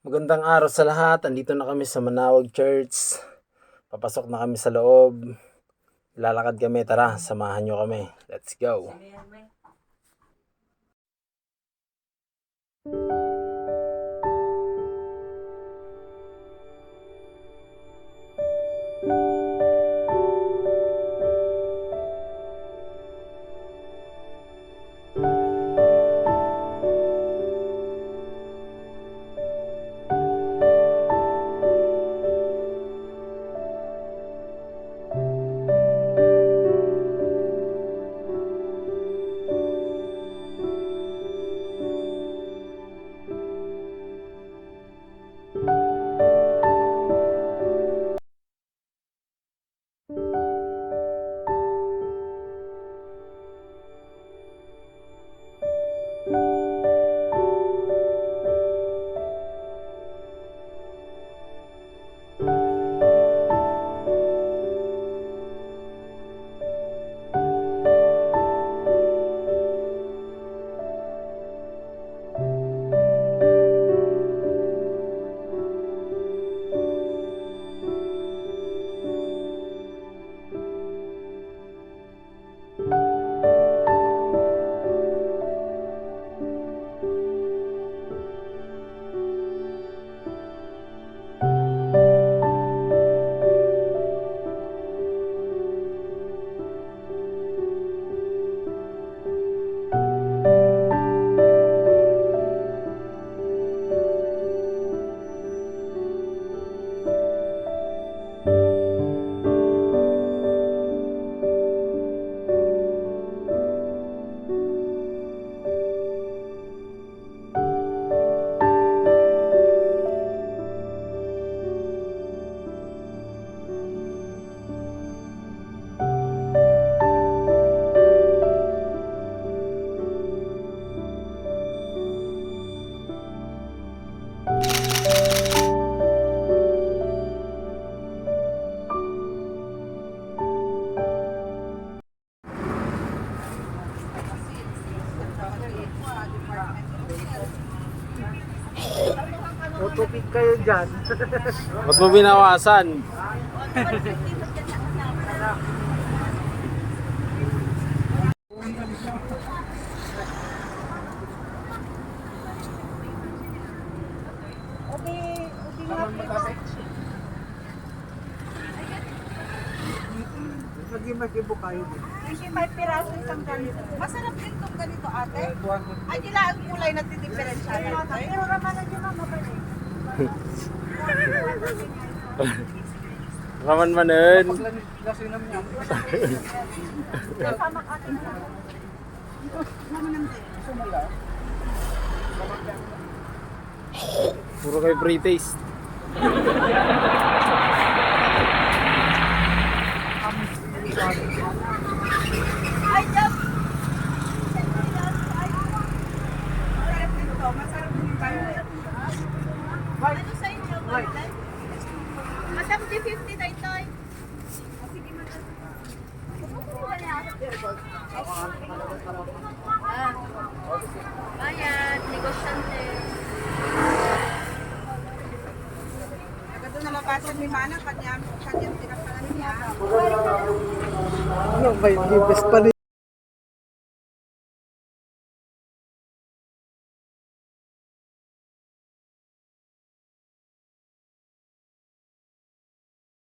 Magandang araw sa lahat. Andito na kami sa Manawag Church. Papasok na kami sa loob. Lalakad kami. Tara, samahan nyo kami. Let's go. Tupig kayo dyan. Ba't mo binawasan? Mag-ibo kayo din. 25 piraso isang ganito. Masarap din itong ganito, ate. Ay, nila ang kulay na tiniperensya na ito. Pero naman na dyan ang mabalik. Kaman-manin. Paglasin naman yan. Kasama ka atin sa Puro kayo pre-taste. Ay, Jam! Masarap din ito. Masarap din yung kayo. Ano sa inyo, Marlon? Madam, G50 na ito. Sige, madam. Bayad, negosyante. Agad na labasan ni Mana, kanyang tinapalan niya. Ano, may best pa rin.